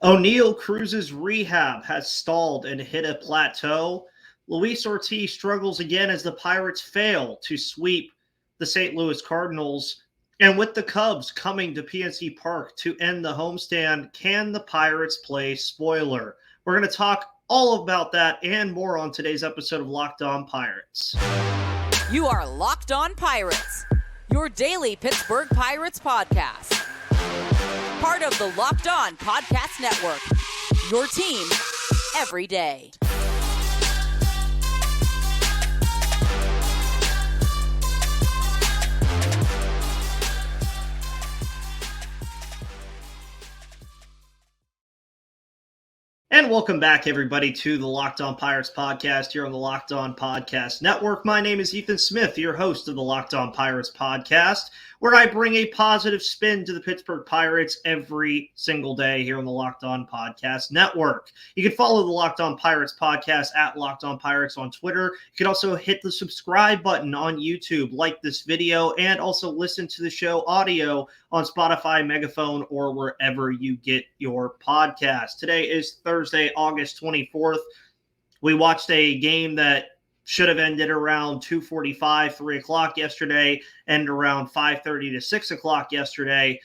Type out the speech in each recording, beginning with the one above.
Oneil Cruz's rehab has stalled and hit a plateau. Luis Ortiz struggles again as the Pirates fail to sweep the St. Louis Cardinals. And with the Cubs coming to PNC Park to end the homestand, can the Pirates play spoiler? We're going to talk all about that and more on today's episode of Locked On Pirates. You are Locked On Pirates, your daily Pittsburgh Pirates podcast. Part of the Locked On Podcast Network, your team every day. And welcome back, everybody, to the Locked On Pirates podcast here on the Locked On Podcast Network. My name is Ethan Smith, your host of the Locked On Pirates podcast, where I bring a positive spin to the Pittsburgh Pirates every single day here on the Locked On Podcast Network. You can follow the Locked On Pirates podcast at Locked On Pirates on Twitter. You can also hit the subscribe button on YouTube, like this video, and also listen to the show audio on Spotify, Megaphone, or wherever you get your podcast. Today is Thursday, August 24th. We watched a game that should have ended around 2:45, 3 o'clock yesterday, and around 5:30 to 6 o'clock yesterday.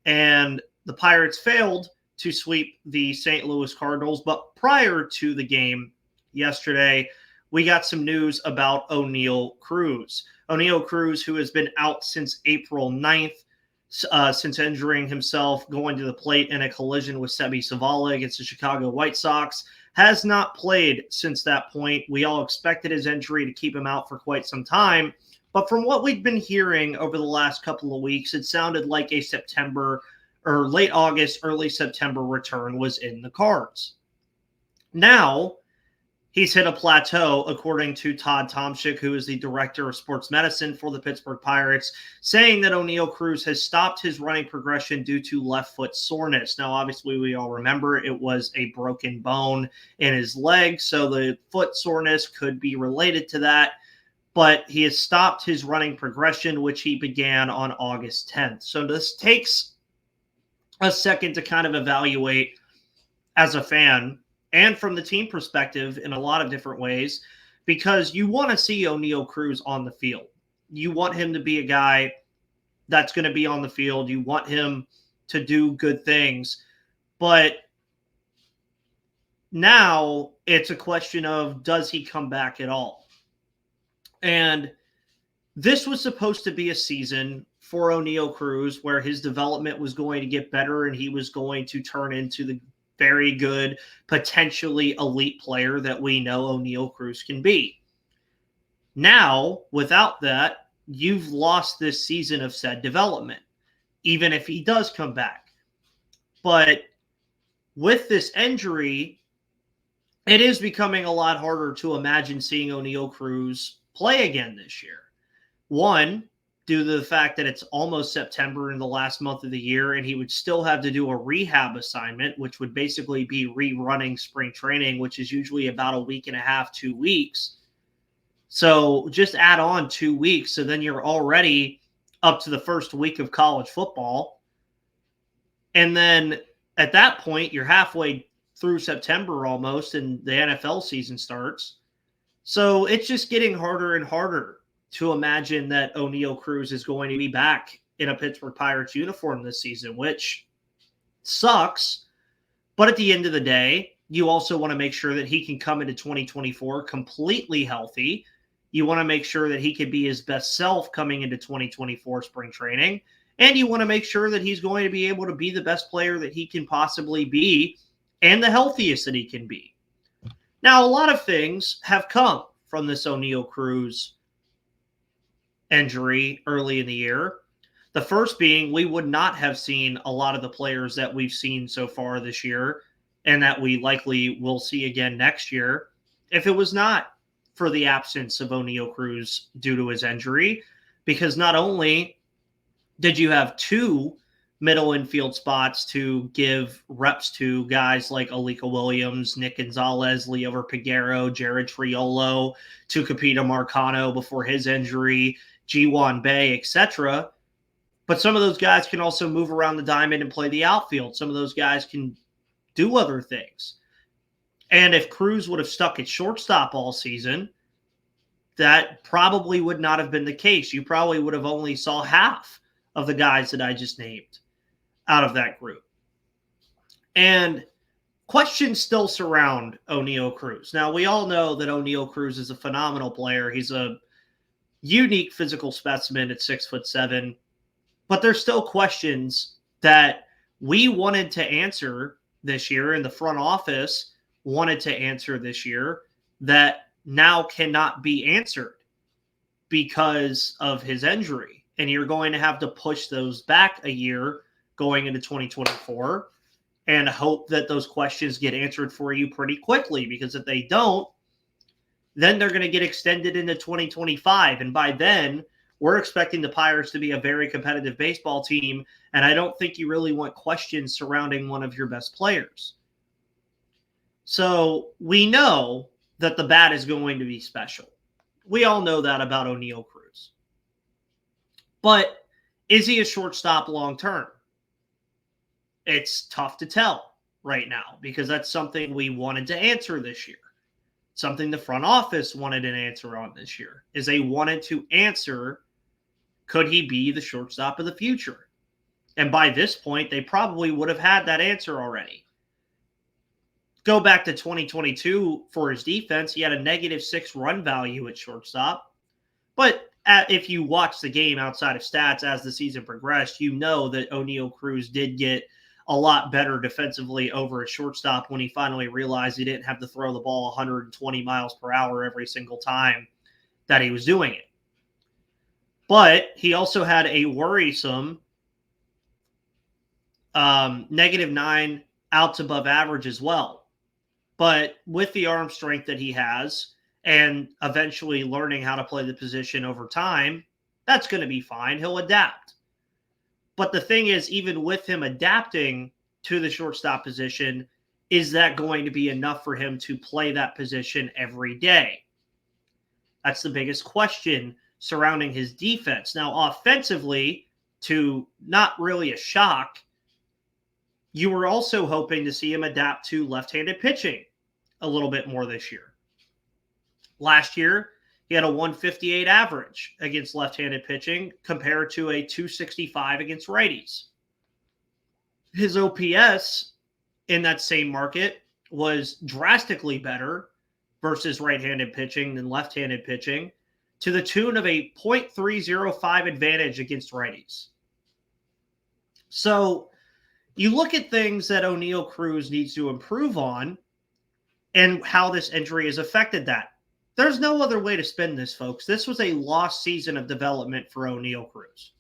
And the Pirates failed to sweep the St. Louis Cardinals. But prior to the game yesterday, we got some news about Oneil Cruz. Oneil Cruz, who has been out since April 9th, since injuring himself going to the plate in a collision with Seby Zavala against the Chicago White Sox, has not played since that point. We all expected his injury to keep him out for quite some time, but from what we've been hearing over the last couple of weeks, it sounded like a September or late August, early September return was in the cards. Now, he's hit a plateau, according to Todd Tomczyk, who is the director of sports medicine for the Pittsburgh Pirates, saying that Oneil Cruz has stopped his running progression due to left foot soreness. Now, obviously, we all remember it was a broken bone in his leg, so the foot soreness could be related to that. But he has stopped his running progression, which he began on August 10th. So this takes a second to kind of evaluate as a fan and from the team perspective in a lot of different ways, because you want to see Oneil Cruz on the field. You want him to be a guy that's going to be on the field. You want him to do good things. But now it's a question of, does he come back at all? And this was supposed to be a season for Oneil Cruz where his development was going to get better and he was going to turn into the very good, potentially elite player that we know Oneil Cruz can be. Now, without that, you've lost this season of said development, even if he does come back. But with this injury, it is becoming a lot harder to imagine seeing Oneil Cruz play again this year. One, due to the fact that it's almost September in the last month of the year, and he would still have to do a rehab assignment, which would basically be rerunning spring training, which is usually about a week and a half, 2 weeks. So just add on 2 weeks, so then you're already up to the first week of college football. And then at that point, you're halfway through September almost, and the NFL season starts. So it's just getting harder and harder to imagine that Oneil Cruz is going to be back in a Pittsburgh Pirates uniform this season, which sucks. But at the end of the day, you also want to make sure that he can come into 2024 completely healthy. You want to make sure that he can be his best self coming into 2024 spring training. And you want to make sure that he's going to be able to be the best player that he can possibly be and the healthiest that he can be. Now, a lot of things have come from this Oneil Cruz injury early in the year. The first being, we would not have seen a lot of the players that we've seen so far this year and that we likely will see again next year if it was not for the absence of Oneil Cruz due to his injury. Because not only did you have two middle infield spots to give reps to guys like Alika Williams, Nick Gonzalez, Leo Verpiguero, Jared Triolo, Tucupita Marcano before his injury, Ji-Hwan Bae, etc. But some of those guys can also move around the diamond and play the outfield. Some of those guys can do other things. And if Cruz would have stuck at shortstop all season, that probably would not have been the case. You probably would have only saw half of the guys that I just named out of that group. And questions still surround Oneil Cruz. Now, we all know that Oneil Cruz is a phenomenal player. He's a unique physical specimen at 6'7", but there's still questions that we wanted to answer this year, and the front office wanted to answer this year, that now cannot be answered because of his injury. And you're going to have to push those back a year going into 2024 and hope that those questions get answered for you pretty quickly, because if they don't, then they're going to get extended into 2025. And by then, we're expecting the Pirates to be a very competitive baseball team, and I don't think you really want questions surrounding one of your best players. So we know that the bat is going to be special. We all know that about Oneil Cruz. But is he a shortstop long term? It's tough to tell right now, because that's something we wanted to answer this year. Something the front office wanted an answer on this year, is they wanted to answer, could he be the shortstop of the future? And by this point, they probably would have had that answer already. Go back to 2022 for his defense. He had a -6 run value at shortstop. But if you watch the game outside of stats as the season progressed, you know that Oneil Cruz did get a lot better defensively over at shortstop when he finally realized he didn't have to throw the ball 120 miles per hour every single time that he was doing it. But he also had a worrisome -9 outs above average as well. But with the arm strength that he has, and eventually learning how to play the position over time, that's going to be fine. He'll adapt. But the thing is, even with him adapting to the shortstop position, is that going to be enough for him to play that position every day? That's the biggest question surrounding his defense. Now, offensively, to not really a shock, you were also hoping to see him adapt to left-handed pitching a little bit more this year. Last year, he had a 158 average against left-handed pitching compared to a 265 against righties. His OPS in that same market was drastically better versus right-handed pitching than left-handed pitching, to the tune of a .305 advantage against righties. So you look at things that Oneil Cruz needs to improve on and how this injury has affected that. There's no other way to spin this, folks. This was a lost season of development for Oneil Cruz.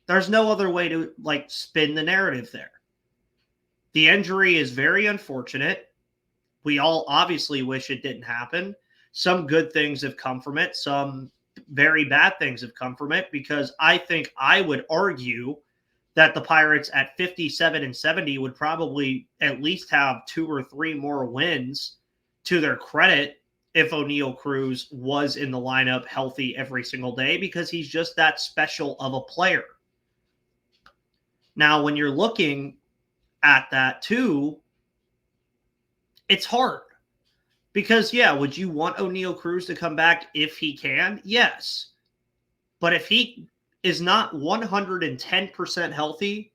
There's no other way to spin the narrative there. The injury is very unfortunate. We all obviously wish it didn't happen. Some good things have come from it. Some very bad things have come from it, because I think I would argue that the Pirates at 57-70 would probably at least have 2 or 3 more wins to their credit if Oneil Cruz was in the lineup healthy every single day, because he's just that special of a player. Now, when you're looking at that too, it's hard. Because, yeah, would you want Oneil Cruz to come back if he can? Yes. But if he is not 110% healthy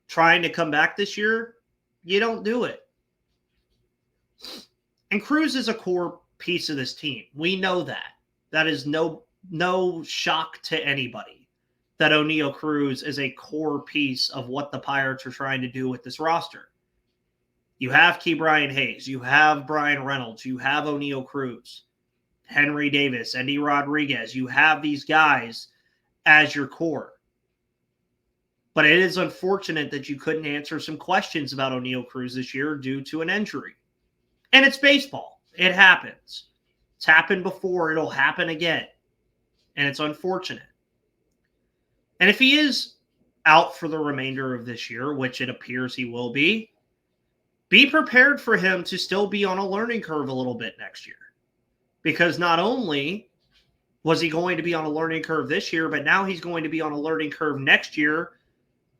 trying to come back this year, you don't do it. And Cruz is a core piece of this team. We know that. That is no shock to anybody, that Oneil Cruz is a core piece of what the Pirates are trying to do with this roster. You have Ke'Bryan Hayes. You have Brian Reynolds. You have Oneil Cruz, Henry Davis, Endy Rodriguez. You have these guys as your core. But it is unfortunate that you couldn't answer some questions about Oneil Cruz this year due to an injury. And it's baseball. It happens. It's happened before. It'll happen again. And it's unfortunate. And if he is out for the remainder of this year, which it appears he will be prepared for him to still be on a learning curve a little bit next year. Because not only was he going to be on a learning curve this year, but now he's going to be on a learning curve next year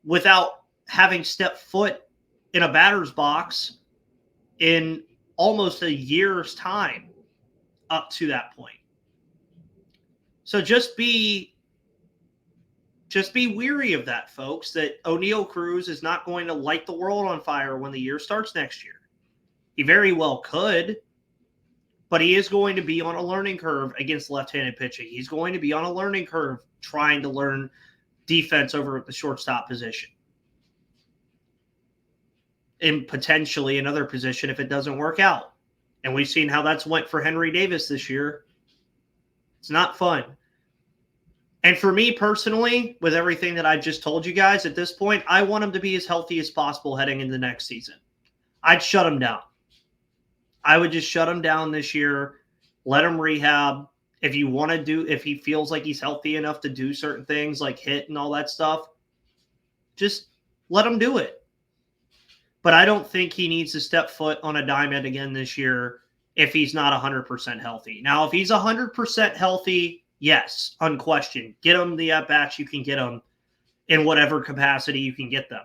without having stepped foot in a batter's box in almost a year's time up to that point. So just be weary of that, folks, that Oneil Cruz is not going to light the world on fire when the year starts next year. He very well could, but he is going to be on a learning curve against left-handed pitching. He's going to be on a learning curve trying to learn defense over at the shortstop position. And potentially another position if it doesn't work out. And we've seen how that's went for Henry Davis this year. It's not fun. And for me personally, with everything that I've just told you guys at this point, I want him to be as healthy as possible heading into next season. I'd shut him down. I would just shut him down this year, let him rehab. If he feels like he's healthy enough to do certain things like hit and all that stuff, just let him do it. But I don't think he needs to step foot on a diamond again this year if he's not 100% healthy. Now, if he's 100% healthy, yes, unquestioned. Get him the at-bats you can get him in whatever capacity you can get them.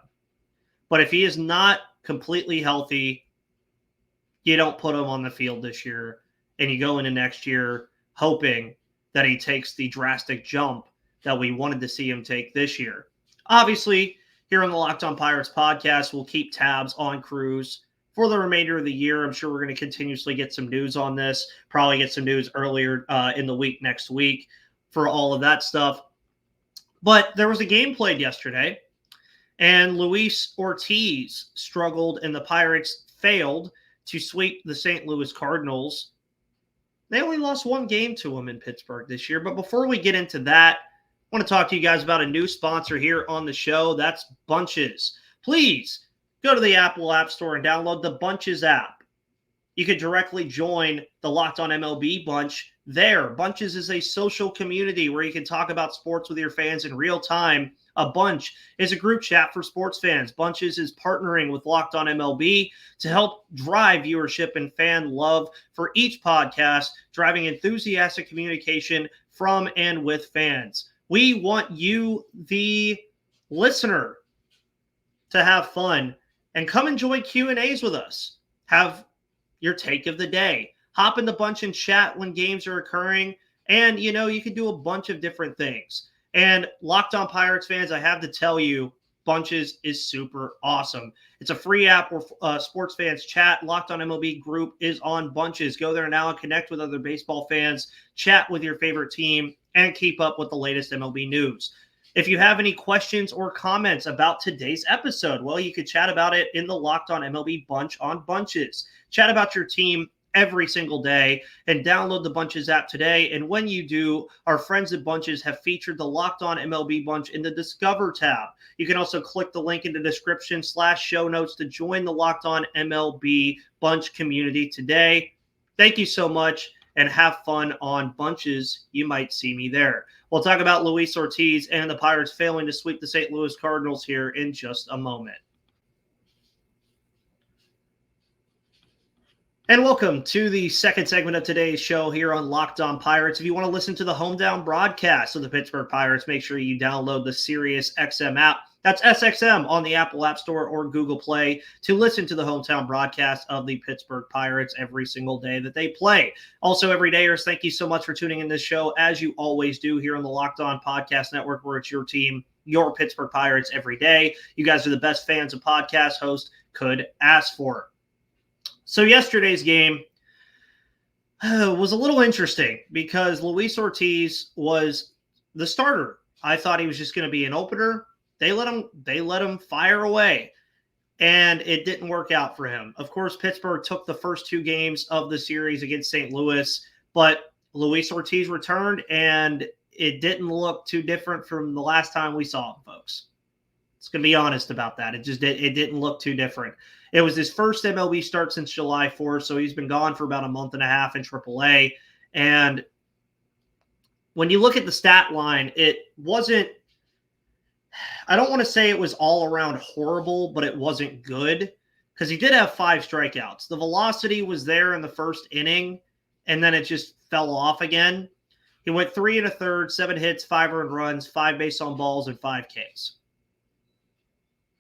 But if he is not completely healthy, you don't put him on the field this year, and you go into next year hoping that he takes the drastic jump that we wanted to see him take this year. Obviously, here on the Locked On Pirates podcast, we'll keep tabs on Cruz for the remainder of the year. I'm sure we're going to continuously get some news on this, probably get some news earlier in the week next week for all of that stuff. But there was a game played yesterday, and Luis Ortiz struggled, and the Pirates failed to sweep the St. Louis Cardinals. They only lost one game to them in Pittsburgh this year. But before we get into that, I want to talk to you guys about a new sponsor here on the show. That's Bunches. Please go to the Apple App Store and download the Bunches app. You can directly join the Locked On MLB Bunch there. Bunches is a social community where you can talk about sports with your fans in real time. A Bunch is a group chat for sports fans. Bunches is partnering with Locked On MLB to help drive viewership and fan love for each podcast, driving enthusiastic communication from and with fans. We want you, the listener, to have fun and come enjoy Q&As with us. Have your take of the day. Hop in the Bunch and chat when games are occurring. And, you can do a bunch of different things. And Locked On Pirates fans, I have to tell you, Bunches is super awesome. It's a free app where sports fans chat. Locked On MLB group is on Bunches. Go there now and connect with other baseball fans, chat with your favorite team, and keep up with the latest MLB news. If you have any questions or comments about today's episode, well, you could chat about it in the Locked On MLB Bunch on Bunches. Chat about your team every single day and download the Bunches app today. And when you do, our friends at Bunches have featured the Locked On MLB Bunch in the Discover tab. You can also click the link in the description /show notes to join the Locked On MLB Bunch community today. Thank you so much and have fun on Bunches. You might see me there. We'll talk about Luis Ortiz and the Pirates failing to sweep the St. Louis Cardinals here in just a moment. And welcome to the second segment of today's show here on Locked On Pirates. If you want to listen to the hometown broadcast of the Pittsburgh Pirates, make sure you download the SiriusXM app. That's SXM on the Apple App Store or Google Play to listen to the hometown broadcast of the Pittsburgh Pirates every single day that they play. Also, everydayers, thank you so much for tuning in this show, as you always do here on the Locked On Podcast Network, where it's your team, your Pittsburgh Pirates every day. You guys are the best fans a podcast host could ask for. So yesterday's game was a little interesting because Luis Ortiz was the starter. I thought he was just going to be an opener. They let him fire away, and it didn't work out for him. Of course, Pittsburgh took the first two games of the series against St. Louis, but Luis Ortiz returned, and it didn't look too different from the last time we saw him, folks. It's going to be honest about that. It didn't look too different. It was his first MLB start since July 4th, so he's been gone for about a month and a half in AAA. And when you look at the stat line, it wasn't – I don't want to say it was all around horrible, but it wasn't good because he did have 5 strikeouts. The velocity was there in the first inning, and then it just fell off again. He went 3 1/3, 7 hits, 5 earned runs, 5 base on balls, and 5 Ks.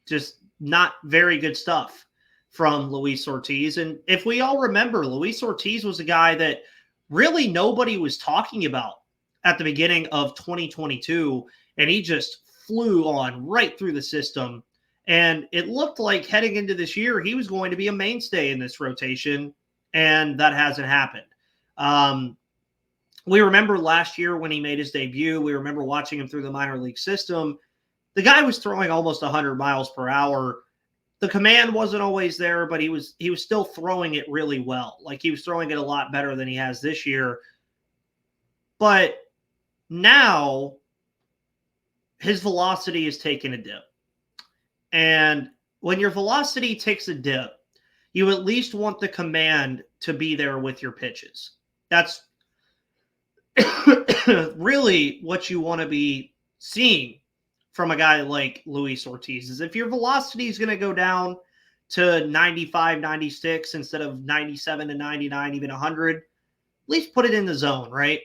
Just not very good stuff from Luis Ortiz. And if we all remember, Luis Ortiz was a guy that really nobody was talking about at the beginning of 2022, and he just flew on right through the system. And it looked like heading into this year, he was going to be a mainstay in this rotation, and that hasn't happened. We remember last year when he made his debut, we remember watching him through the minor league system. The guy was throwing almost 100 miles per hour. The command wasn't always there, but he was still throwing it really well. Like, he was throwing it a lot better than he has this year. But now his velocity is taking a dip. And when your velocity takes a dip, you at least want the command to be there with your pitches. That's really what you want to be seeing from a guy like Luis Ortiz. Is if your velocity is going to go down to 95, 96 instead of 97 to 99, even 100, at least put it in the zone, right?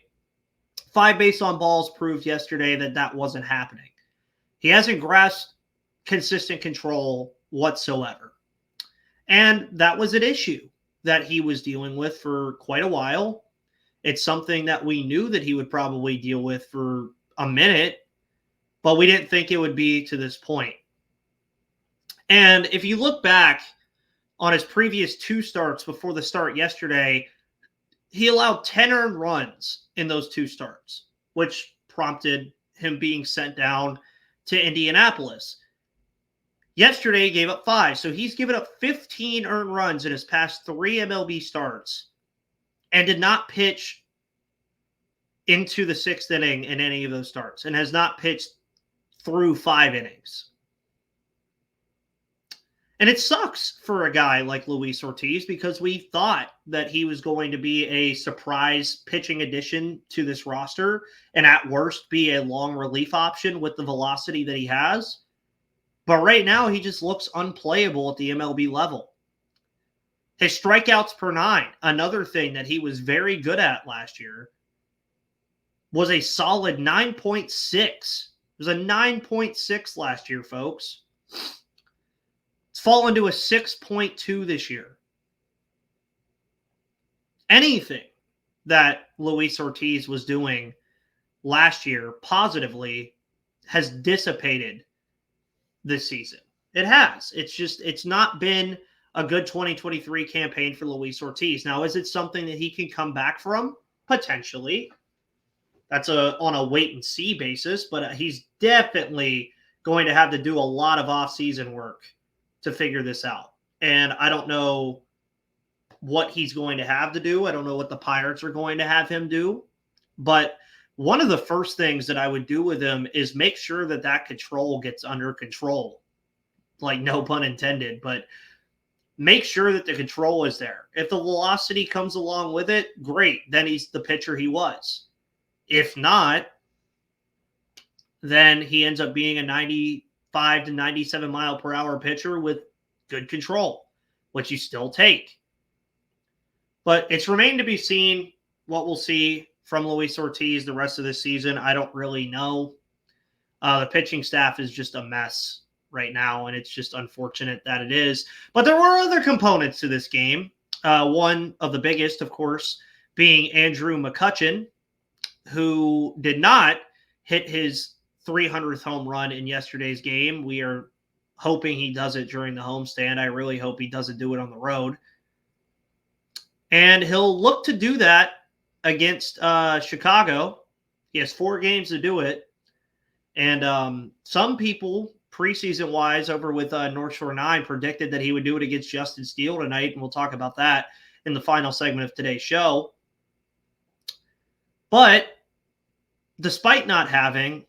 5 base on balls proved yesterday that wasn't happening. He hasn't grasped consistent control whatsoever. And that was an issue that he was dealing with for quite a while. It's something that we knew that he would probably deal with for a minute, but we didn't think it would be to this point. And if you look back on his previous 2 starts before the start yesterday, he allowed 10 earned runs in those 2 starts, which prompted him being sent down to Indianapolis. Yesterday, he gave up 5. So he's given up 15 earned runs in his past 3 MLB starts and did not pitch into the 6th inning in any of those starts and has not pitched through 5 innings. And it sucks for a guy like Luis Ortiz because we thought that he was going to be a surprise pitching addition to this roster and at worst be a long relief option with the velocity that he has. But right now, he just looks unplayable at the MLB level. His strikeouts per 9, another thing that he was very good at last year, was a solid 9.6. It was a 9.6 last year, folks. It's fallen to a 6.2 this year. Anything that Luis Ortiz was doing last year positively has dissipated this season. It has. It's not been a good 2023 campaign for Luis Ortiz. Now, is it something that he can come back from? Potentially. That's on a wait and see basis, but he's definitely going to have to do a lot of off-season work to figure this out. And I don't know what he's going to have to do. I don't know what the Pirates are going to have him do. But one of the first things that I would do with him is make sure that control gets under control. Like, no pun intended, but make sure that the control is there. If the velocity comes along with it, great. Then he's the pitcher he was. If not, then he ends up being a 95 to 97 mile per hour pitcher with good control, which you still take. But it's remained to be seen what we'll see from Luis Ortiz the rest of this season. I don't really know. The pitching staff is just a mess right now, and it's just unfortunate that it is. But there were other components to this game. One of the biggest, of course, being Andrew McCutchen, who did not hit his 300th home run in yesterday's game. We are hoping he does it during the homestand. I really hope he doesn't do it on the road. And he'll look to do that against Chicago. He has 4 games to do it. And some people, preseason-wise, over with North Shore 9, predicted that he would do it against Justin Steele tonight, and we'll talk about that in the final segment of today's show. But despite not having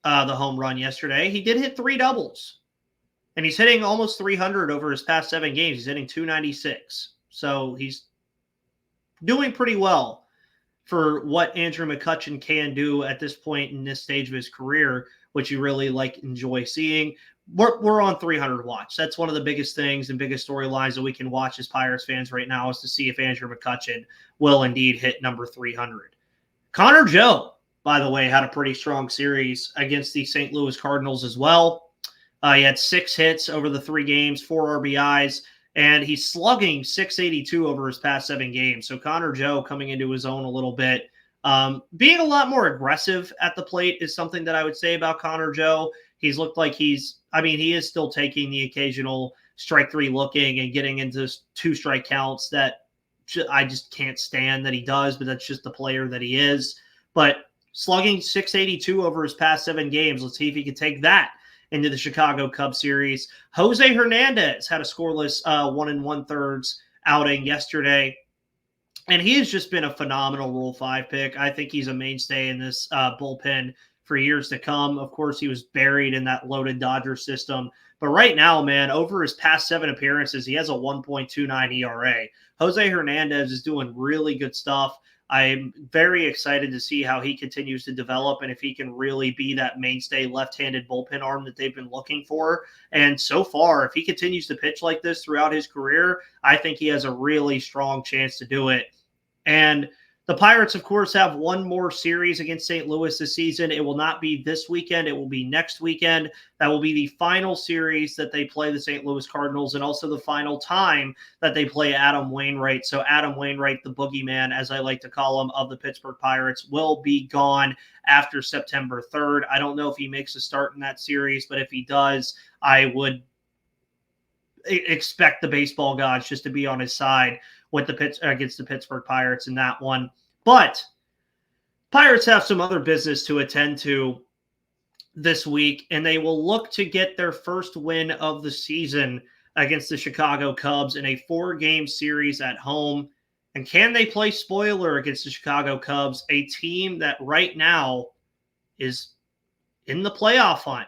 the home run yesterday, he did hit 3 doubles. And he's hitting almost 300 over his past 7 games. He's hitting 296. So he's doing pretty well for what Andrew McCutchen can do at this point in this stage of his career, which you really enjoy seeing. We're on 300 watch. That's one of the biggest things and biggest storylines that we can watch as Pirates fans right now, is to see if Andrew McCutchen will indeed hit number 300. Connor Joe, by the way, had a pretty strong series against the St. Louis Cardinals as well. He had 6 hits over the 3 games, 4 RBIs, and he's slugging .682 over his past 7 games. So Connor Joe coming into his own a little bit. Being a lot more aggressive at the plate is something that I would say about Connor Joe. He's looked like he is still taking the occasional strike 3 looking and getting into 2 strike counts that I just can't stand that he does, but that's just the player that he is. But slugging .682 over his past 7 games. Let's see if he can take that into the Chicago Cubs series. Jose Hernandez had a scoreless 1 1/3 outing yesterday, and he has just been a phenomenal Rule 5 pick. I think he's a mainstay in this bullpen for years to come. Of course, he was buried in that loaded Dodger system. But right now, man, over his past 7 appearances, he has a 1.29 ERA. Jose Hernandez is doing really good stuff. I'm very excited to see how he continues to develop and if he can really be that mainstay left-handed bullpen arm that they've been looking for. And so far, if he continues to pitch like this throughout his career, I think he has a really strong chance to do it. And the Pirates, of course, have one more series against St. Louis this season. It will not be this weekend. It will be next weekend. That will be the final series that they play the St. Louis Cardinals and also the final time that they play Adam Wainwright. So Adam Wainwright, the boogeyman, as I like to call him, of the Pittsburgh Pirates, will be gone after September 3rd. I don't know if he makes a start in that series, but if he does, I would expect the baseball gods just to be on his side with against the Pittsburgh Pirates in that one. But Pirates have some other business to attend to this week, and they will look to get their first win of the season against the Chicago Cubs in a 4-game series at home. And can they play spoiler against the Chicago Cubs, a team that right now is in the playoff hunt?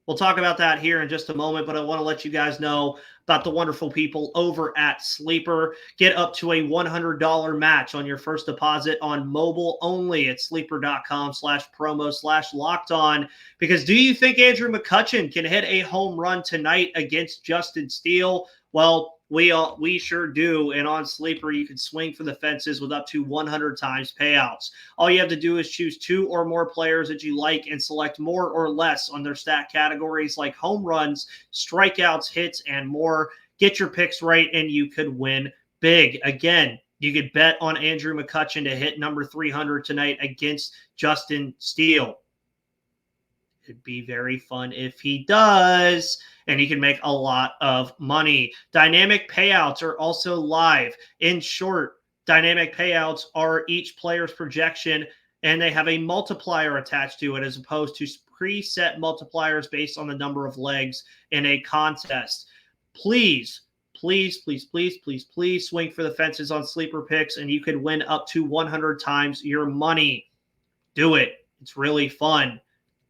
We'll talk about that here in just a moment, but I want to let you guys know about the wonderful people over at Sleeper. Get up to a $100 match on your first deposit on mobile only at sleeper.com/promo/locked-on. Because do you think Andrew McCutchen can hit a home run tonight against Justin Steele? Well, we sure do. And on Sleeper, you can swing for the fences with up to 100 times payouts. All you have to do is choose 2 or more players that you like and select more or less on their stat categories like home runs, strikeouts, hits, and more. Get your picks right, and you could win big. Again, you could bet on Andrew McCutchen to hit number 300 tonight against Justin Steele. It'd be very fun if he does, and he can make a lot of money. Dynamic payouts are also live. In short, dynamic payouts are each player's projection, and they have a multiplier attached to it as opposed to preset multipliers based on the number of legs in a contest. Please, please, please, please, please, please swing for the fences on Sleeper picks, and you could win up to 100 times your money. Do it. It's really fun.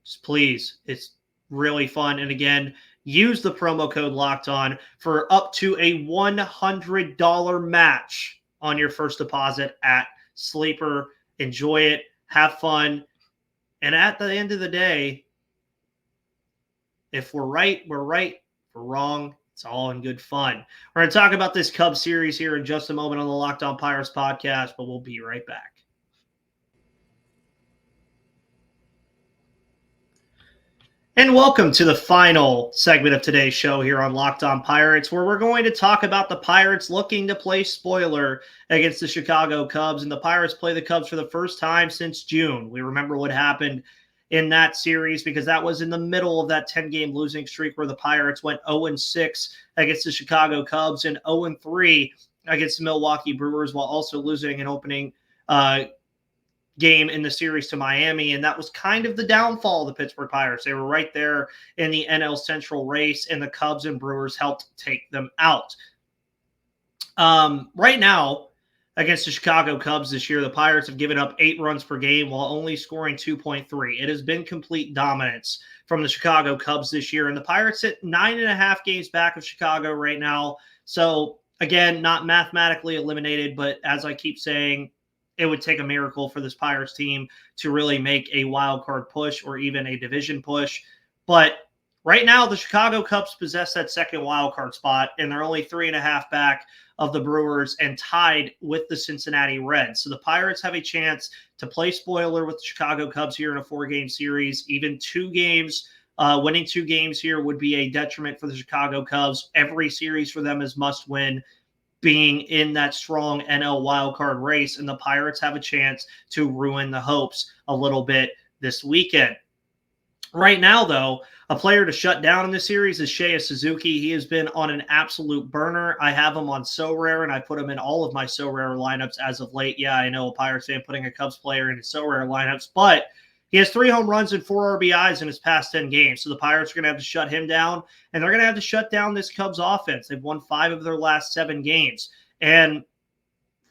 Just please, it's really fun. And again, use the promo code Locked On for up to a $100 match on your first deposit at Sleeper. Enjoy it, have fun, and at the end of the day, if we're right, we're right. If we're wrong, it's all in good fun. We're going to talk about this Cubs series here in just a moment on the Locked On Pirates podcast, but we'll be right back. And welcome to the final segment of today's show here on Locked On Pirates, where we're going to talk about the Pirates looking to play spoiler against the Chicago Cubs. And the Pirates play the Cubs for the first time since June. We remember what happened in that series because that was in the middle of that 10-game losing streak where the Pirates went 0-6 against the Chicago Cubs and 0-3 against the Milwaukee Brewers while also losing an opening game in the series to Miami, and that was kind of the downfall of the Pittsburgh Pirates. They were right there in the NL Central race, and the Cubs and Brewers helped take them out. Right now, against the Chicago Cubs this year, the Pirates have given up 8 runs per game while only scoring 2.3. It has been complete dominance from the Chicago Cubs this year, and the Pirates sit 9.5 games back of Chicago right now. So, again, not mathematically eliminated, but as I keep saying, it would take a miracle for this Pirates team to really make a wild card push or even a division push. But right now, the Chicago Cubs possess that second wild card spot, and they're only 3.5 back of the Brewers and tied with the Cincinnati Reds. So the Pirates have a chance to play spoiler with the Chicago Cubs here in a 4-game series, even 2 games Winning 2 games here would be a detriment for the Chicago Cubs. Every series for them is must win, being in that strong NL wildcard race, and the Pirates have a chance to ruin the hopes a little bit this weekend. Right now, though, a player to shut down in this series is Seiya Suzuki. He has been on an absolute burner. I have him on So Rare, and I put him in all of my So Rare lineups as of late. Yeah, I know a Pirates fan putting a Cubs player in his So Rare lineups, but he has 3 home runs and 4 RBIs in his past 10 games. So the Pirates are going to have to shut him down, and they're going to have to shut down this Cubs offense. They've won 5 of their last 7 games. And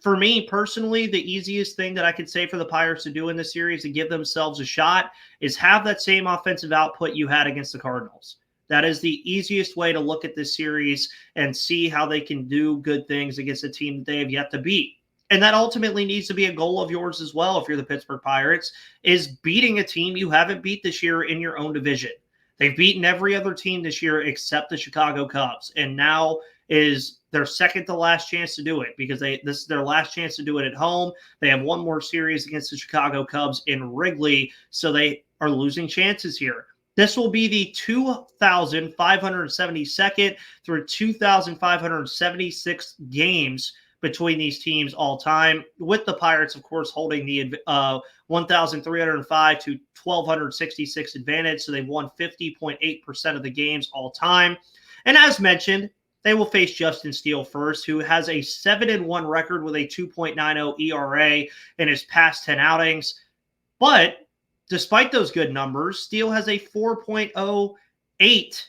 for me personally, the easiest thing that I could say for the Pirates to do in this series to give themselves a shot is have that same offensive output you had against the Cardinals. That is the easiest way to look at this series and see how they can do good things against a team that they have yet to beat. And that ultimately needs to be a goal of yours as well if you're the Pittsburgh Pirates, is beating a team you haven't beat this year in your own division. They've beaten every other team this year except the Chicago Cubs, and now is their second to last chance to do it because this is their last chance to do it at home. They have one more series against the Chicago Cubs in Wrigley, so they are losing chances here. This will be the 2,572nd through 2,576 games between these teams all time, with the Pirates, of course, holding the 1,305 to 1,266 advantage. So they've won 50.8% of the games all time. And as mentioned, they will face Justin Steele first, who has a 7-1 record with a 2.90 ERA in his past 10 outings. But despite those good numbers, Steele has a 4.08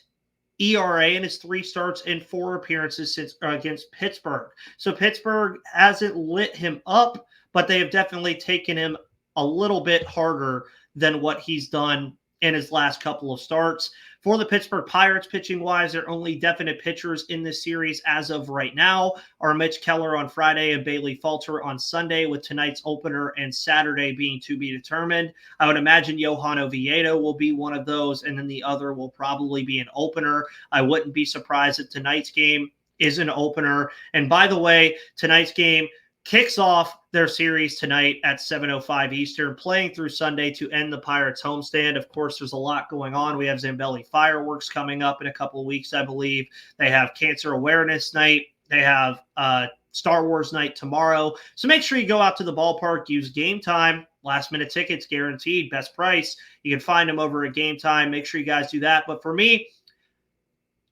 ERA in his 3 starts and 4 appearances since against Pittsburgh. So Pittsburgh hasn't lit him up, but they have definitely taken him a little bit harder than what he's done in his last couple of starts. For the Pittsburgh Pirates, pitching-wise, their only definite pitchers in this series as of right now are Mitch Keller on Friday and Bailey Falter on Sunday, with tonight's opener and Saturday being to be determined. I would imagine Johan Oviedo will be one of those, and then the other will probably be an opener. I wouldn't be surprised if tonight's game is an opener. And by the way, tonight's game kicks off their series tonight at 7:05 Eastern, playing through Sunday to end the Pirates homestand. Of course, there's a lot going on. We have Zambelli fireworks coming up in a couple of weeks, I believe. They have Cancer Awareness Night. They have Star Wars Night tomorrow. So make sure you go out to the ballpark, use Game Time. Last-minute tickets guaranteed, best price. You can find them over at Game Time. Make sure you guys do that. But for me,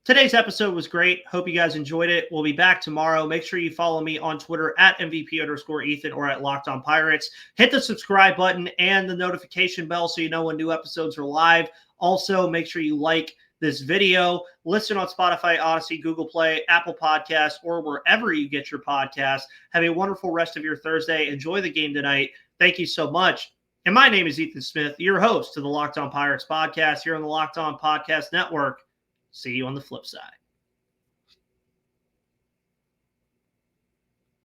today's episode was great. Hope you guys enjoyed it. We'll be back tomorrow. Make sure you follow me on Twitter at MVP_Ethan or at Locked On Pirates. Hit the subscribe button and the notification bell so you know when new episodes are live. Also, make sure you like this video. Listen on Spotify, Odyssey, Google Play, Apple Podcasts, or wherever you get your podcasts. Have a wonderful rest of your Thursday. Enjoy the game tonight. Thank you so much. And my name is Ethan Smith, your host of the Locked On Pirates podcast here on the Locked On Podcast Network. See you on the flip side.